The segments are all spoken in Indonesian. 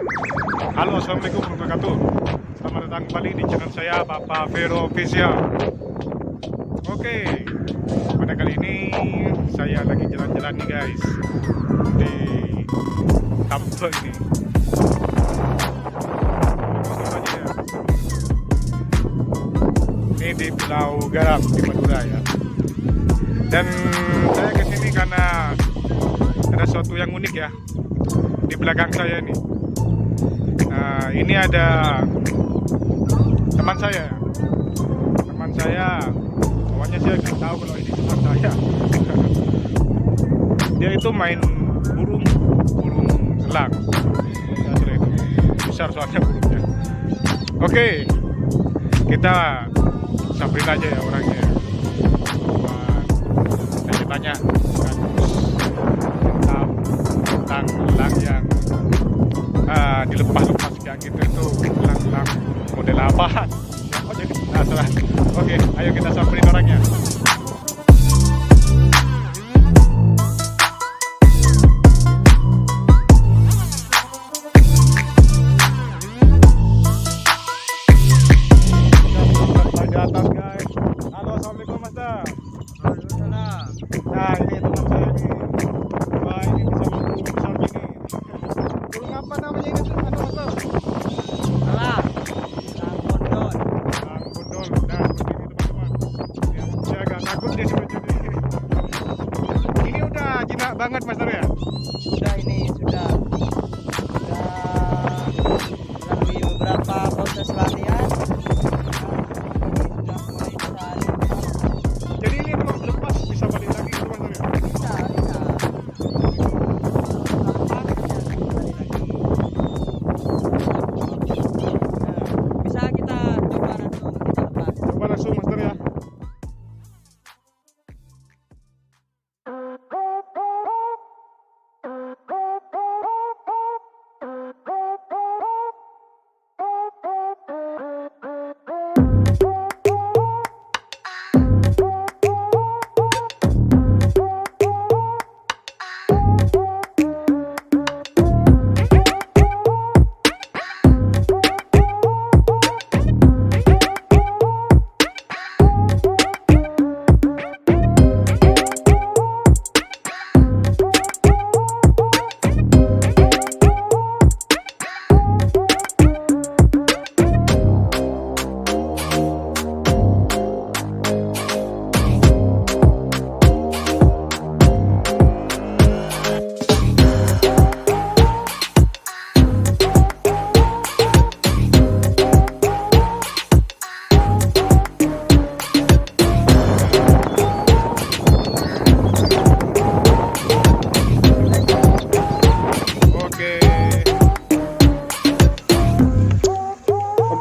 Halo, assalamualaikum warahmatullahi wabarakatuh. Selamat datang kembali di channel saya, Papa Vero Official. Oke, pada kali ini saya lagi jalan-jalan nih guys di kampung ini. Ini di Pulau Garam di Madura ya. Dan saya kesini karena ada sesuatu yang unik ya di belakang saya ini. Ini ada teman saya, pokoknya saya nggak tahu kalau ini teman saya. Dia itu main burung elang. Ya, sudah itu besar soalnya burungnya. Oke, kita samperin aja ya orangnya. Saya tanya tentang elang yang dilepas-lepas kayak gitu, itu elang model apaan? Siapa jadi penasaran? Oke, ayo kita samperin orangnya. Di atas guys. Halo, assalamualaikum mas. Waalaikumsalam. Nah ini teman saya nih. Wah ini bisa burung besar gini. Burung apa namanya ini? Mas? Salah. Elang bondol. Elang bondol. Nah seperti ini teman-teman. Ya, saya agak takut dia sebenarnya. Ini udah jinak banget mas ya? Sudah melalui beberapa proses latihan. Sudah mulai bisa Jadi ini kalau lepas bisa balik lagi gitu mas ya? bisa. Lepas ya kembali lagi. Bisa kita coba langsung kita lepas. Coba langsung mas ya.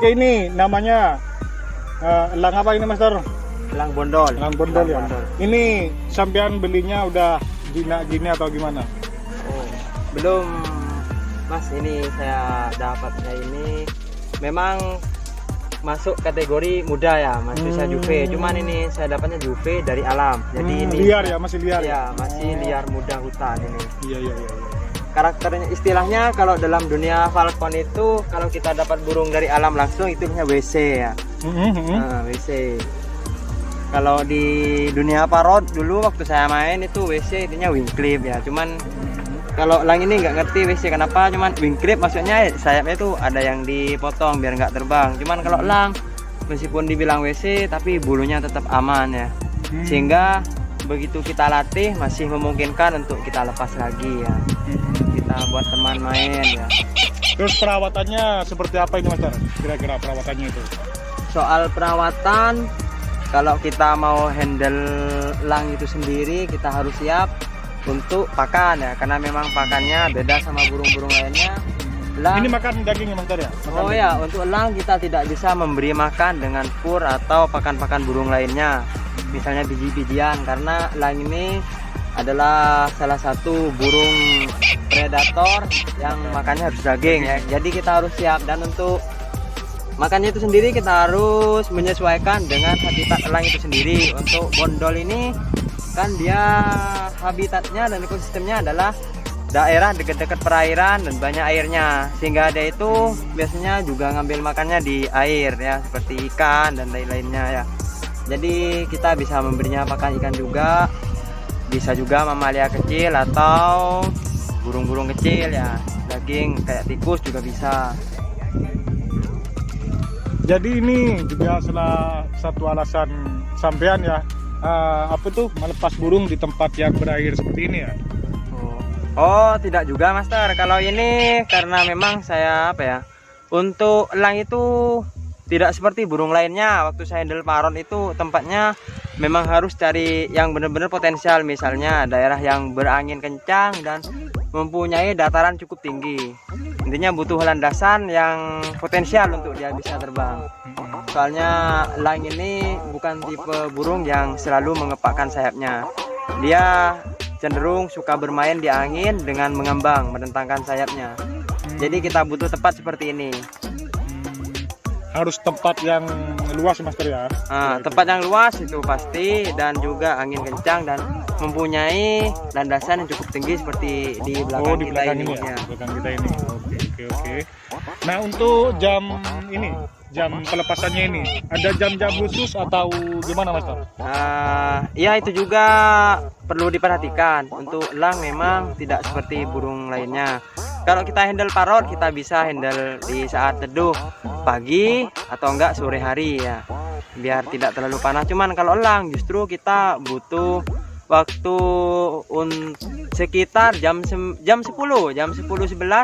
Oke, ini namanya elang apa ini Master? Elang bondol. Elang bondol ya. Ini sampean belinya udah jinak gini atau gimana? Oh, belum mas, ini saya dapatnya ini memang masuk kategori muda ya, masih bisa juve. Cuman ini saya dapatnya juve dari alam. Jadi ini liar ya, masih liar ya, masih liar muda hutan ini. Iya. Karakternya istilahnya kalau dalam dunia falcon itu kalau kita dapat burung dari alam langsung itu namanya WC ya. Nah, WC. Kalau di dunia parrot dulu waktu saya main itu WC intinya wing clip ya. Cuman kalau elang ini nggak ngerti WC kenapa, cuman wing clip maksudnya sayapnya itu ada yang dipotong biar nggak terbang. Cuman kalau elang meskipun dibilang WC tapi bulunya tetap aman ya. Sehingga begitu kita latih masih memungkinkan untuk kita lepas lagi ya. Kita buat teman main ya. Terus perawatannya seperti apa ini Master? Kira-kira perawatannya itu? Soal perawatan, kalau kita mau handle elang itu sendiri kita harus siap untuk pakan ya, karena memang pakannya beda sama burung-burung lainnya. Elang, ini makan daging ya Master ya? Makan oh ya, untuk elang kita tidak bisa memberi makan dengan fur atau pakan-pakan burung lainnya, misalnya biji-bijian, karena elang ini adalah salah satu burung predator yang makannya harus daging ya. Jadi kita harus siap, dan untuk makannya itu sendiri kita harus menyesuaikan dengan habitat elang itu sendiri. Untuk bondol ini kan dia habitatnya dan ekosistemnya adalah daerah dekat-dekat perairan dan banyak airnya, sehingga dia itu biasanya juga ngambil makannya di air ya, seperti ikan dan lain-lainnya ya. Jadi kita bisa memberinya pakan ikan juga, bisa juga mamalia kecil atau burung-burung kecil ya, daging kayak tikus juga bisa. Jadi ini juga salah satu alasan sampean ya, apa tuh, melepas burung di tempat yang berair seperti ini ya? Oh, tidak juga Master. Kalau ini karena memang saya apa ya, untuk elang itu tidak seperti burung lainnya. Waktu saya handle paron itu tempatnya memang harus cari yang benar-benar potensial, misalnya daerah yang berangin kencang dan mempunyai dataran cukup tinggi. Intinya butuh landasan yang potensial untuk dia bisa terbang. Soalnya elang ini bukan tipe burung yang selalu mengepakkan sayapnya. Dia cenderung suka bermain di angin dengan mengambang, menentangkan sayapnya. Jadi kita butuh tempat seperti ini. Harus tempat yang luas Master ya? Tempat yang luas itu pasti, dan juga angin kencang dan mempunyai landasan yang cukup tinggi seperti di belakang di kita belakang ini. ini ya? Ya. Belakang kita ini. Oke. Nah, untuk jam ini, jam pelepasannya ini, ada jam-jam khusus atau gimana Master? Ya itu juga perlu diperhatikan. Untuk elang memang tidak seperti burung lainnya. Kalau kita handle parrot, kita bisa handle di saat teduh pagi atau enggak sore hari ya, biar tidak terlalu panas. Cuman kalau elang justru kita butuh waktu sekitar jam 10 11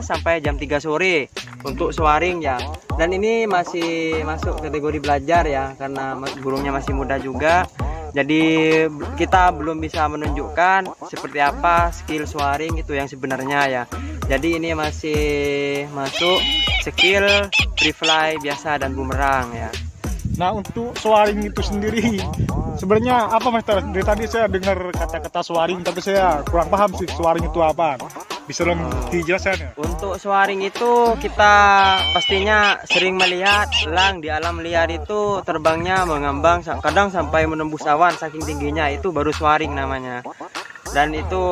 sampai jam 3 sore untuk swaring ya. Dan ini masih masuk kategori belajar ya, karena burungnya masih muda juga. Jadi kita belum bisa menunjukkan seperti apa skill swaring itu yang sebenarnya ya. Jadi ini masih masuk skill free fly biasa dan bumerang ya. Nah, untuk swaring itu sendiri sebenarnya apa Master? Dari tadi saya dengar kata-kata swaring, tapi saya kurang paham sih swaring itu apa. Bisa dong dijelaskan ya? Untuk swaring itu kita pastinya sering melihat elang di alam liar itu terbangnya mengambang, kadang sampai menembus awan saking tingginya, itu baru swaring namanya. Dan itu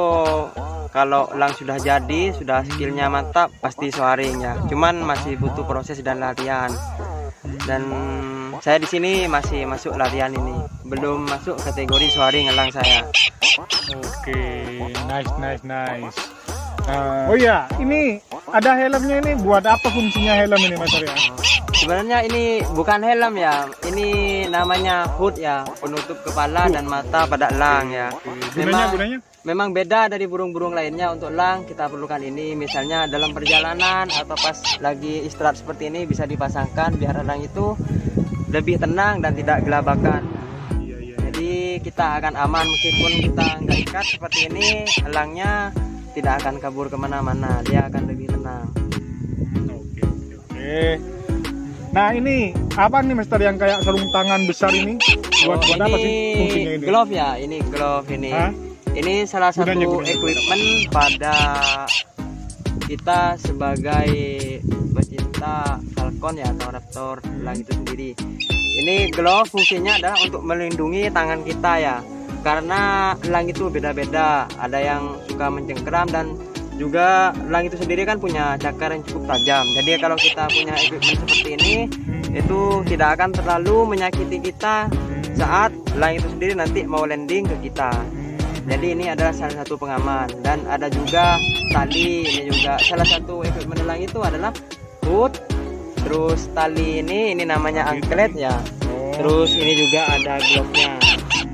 kalau elang sudah jadi, sudah skillnya mantap, pasti swaring ya. Cuman masih butuh proses dan latihan. Dan saya di sini masih masuk latihan ini, belum masuk kategori swaring elang saya. Oke, nice. Oh iya, ini ada helmnya, ini buat apa fungsinya helm ini Mas Arya? Sebenarnya ini bukan helm ya, ini namanya hood ya, penutup kepala dan mata pada elang ya. Gunanya? Memang beda dari burung-burung lainnya. Untuk elang kita perlukan ini, misalnya dalam perjalanan atau pas lagi istirahat seperti ini bisa dipasangkan biar elang itu lebih tenang dan tidak gelabakan. Jadi kita akan aman meskipun kita nggak ikat seperti ini, elangnya tidak akan kabur kemana-mana, dia akan lebih tenang. Oke. Nah, ini apa nih Mister yang kayak sarung tangan besar ini? Buat apa sih fungsinya ini? Glove ya, ini glove ini. Ini salah satu equipment pada kita sebagai pecinta falcon ya, atau raptor elang itu sendiri. Ini glove fungsinya adalah untuk melindungi tangan kita ya. Karena elang itu beda-beda, ada yang suka mencengkeram, dan juga elang itu sendiri kan punya cakar yang cukup tajam. Jadi kalau kita punya equipment seperti ini, itu tidak akan terlalu menyakiti kita saat elang itu sendiri nanti mau landing ke kita. Jadi ini adalah salah satu pengaman. Dan ada juga tali, ini juga salah satu equipment elang itu adalah hood. Terus tali ini namanya anklet ya. Terus ini juga ada glove-nya.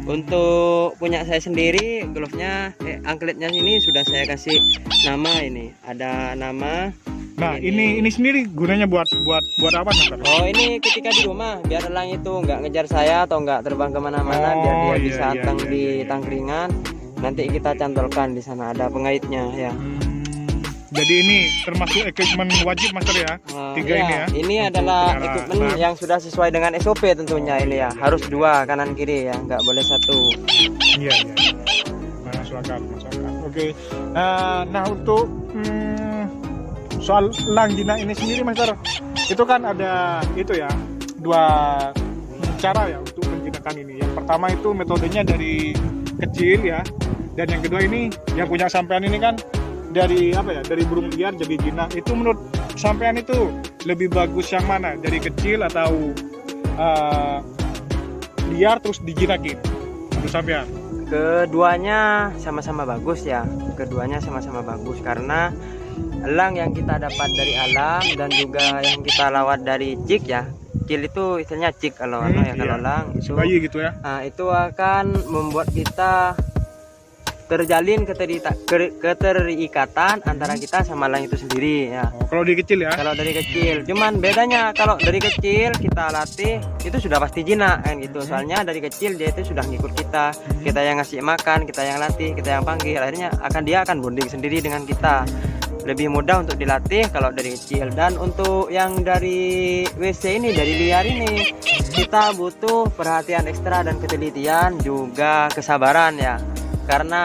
Untuk punya saya sendiri, glove-nya, ankletnya ini sudah saya kasih nama, ini ada nama. Nah, ini sendiri gunanya buat apa Mas? Oh, ini ketika di rumah biar elang itu nggak ngejar saya atau nggak terbang kemana-mana, biar dia bisa di tangkringan. Nanti kita cantolkan di sana ada pengaitnya ya. Jadi ini termasuk equipment wajib Master ya? Tiga ini ya? Ini adalah equipment yang sudah sesuai dengan SOP tentunya ini ya. Harus dua kanan kiri ya, nggak boleh satu. Iya. Masuk akal. Oke. Nah, untuk soal elang jinak ini sendiri Master, itu kan ada itu ya, dua cara ya untuk menjinakkan ini. Yang pertama itu metodenya dari kecil ya, dan yang kedua ini yang punya sampean ini kan dari apa ya, dari burung liar jadi jinak. Itu menurut sampean itu lebih bagus yang mana, dari kecil atau liar terus dijinakin menurut sampean? Keduanya sama-sama bagus ya, keduanya sama-sama bagus karena elang yang kita dapat dari alam dan juga yang kita lawat dari cik ya. Cil itu istilahnya cik kalau ya, kalau elang itu bayi gitu ya. itu akan membuat kita terjalin keterikatan antara kita sama elang itu sendiri ya. Kalau di kecil ya. Kalau dari kecil, cuman bedanya kalau dari kecil kita latih itu sudah pasti jinak kan gitu. Soalnya dari kecil dia itu sudah ngikut kita, kita yang ngasih makan, kita yang latih, kita yang panggil, akhirnya dia akan bonding sendiri dengan kita. Lebih mudah untuk dilatih kalau dari kecil. Dan untuk yang dari WC ini, dari liar ini, kita butuh perhatian ekstra dan ketelitian juga kesabaran ya. Karena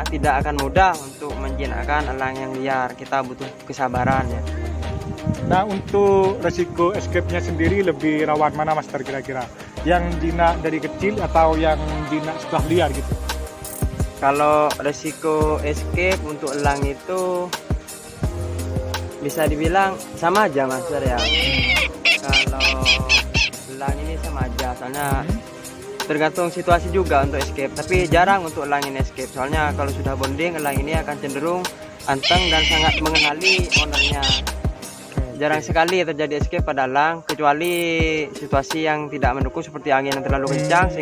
tidak akan mudah untuk menjinakkan elang yang liar, kita butuh kesabaran ya. Nah, untuk resiko escape-nya sendiri lebih rawan mana Master kira-kira? Yang jinak dari kecil atau yang jinak setelah liar gitu? Kalau resiko escape untuk elang itu bisa dibilang sama aja Master ya. Kalau elang ini sama aja, soalnya tergantung situasi juga untuk escape, tapi jarang untuk elang ini escape. Soalnya kalau sudah bonding, elang ini akan cenderung anteng dan sangat mengenali ownernya. Jarang sekali terjadi escape pada elang, kecuali situasi yang tidak mendukung seperti angin yang terlalu kencang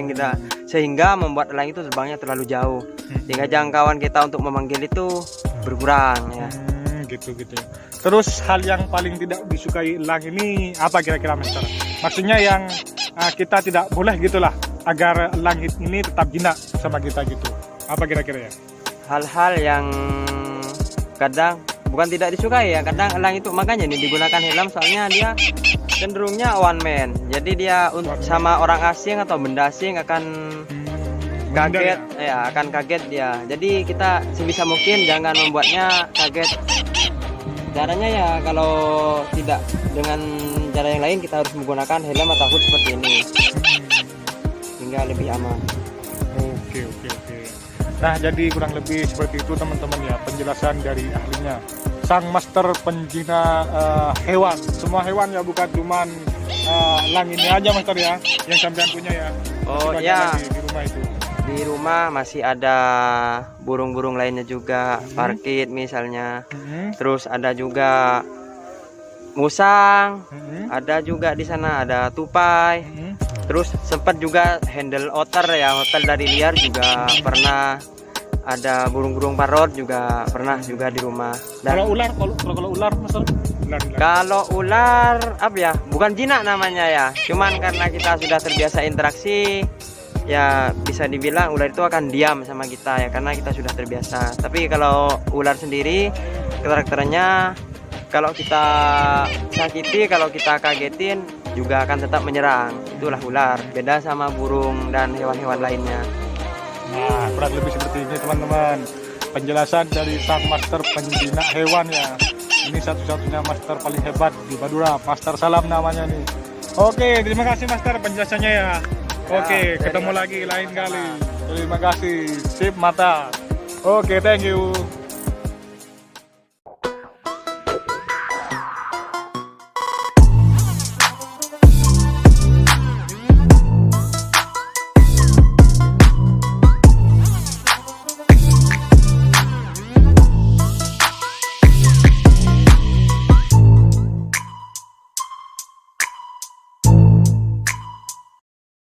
sehingga membuat elang itu terbangnya terlalu jauh, sehingga jangkauan kita untuk memanggil itu berkurang ya. Gitu. Terus hal yang paling tidak disukai elang ini apa kira-kira Master? Maksudnya yang kita tidak boleh gitulah, agar elang ini tetap jinak sama kita gitu. Apa kira-kira ya? Hal-hal yang kadang bukan tidak disukai ya, kadang elang itu makanya nih digunakan helm, soalnya dia cenderungnya one man. Jadi dia sama orang asing atau benda asing akan kaget ya, akan kaget dia. Jadi kita sebisa mungkin jangan membuatnya kaget. Caranya ya kalau tidak dengan cara yang lain, kita harus menggunakan helm atau hood seperti ini sehingga lebih aman. Oke. Nah, jadi kurang lebih seperti itu teman-teman ya penjelasan dari ahlinya, sang master penjina hewan. Semua hewan ya, bukan cuman elang ini aja Master ya yang sampean punya ya. Oh ya, di rumah itu. di rumah masih ada burung-burung lainnya juga, parkit misalnya. Terus ada juga musang, ada juga di sana ada tupai. Terus sempat juga handle otter ya, hotel dari liar juga pernah. Ada burung-burung parot juga pernah juga di rumah. Dan Kalau ular Master? kalau ular apa ya, bukan jinak namanya ya, cuman karena kita sudah terbiasa interaksi ya, bisa dibilang ular itu akan diam sama kita ya, karena kita sudah terbiasa. Tapi kalau ular sendiri karakternya, kalau kita sakiti, kalau kita kagetin juga akan tetap menyerang. Itulah ular, beda sama burung dan hewan-hewan lainnya. Nah, kurang lebih seperti ini teman-teman penjelasan dari sang master penjina hewan ya. Ini satu-satunya master paling hebat di Madura, Master Salam namanya nih. Oke, terima kasih Master penjelasannya ya. Oke, ketemu lagi lain kali. Terima kasih. Sip mata. Oke, thank you.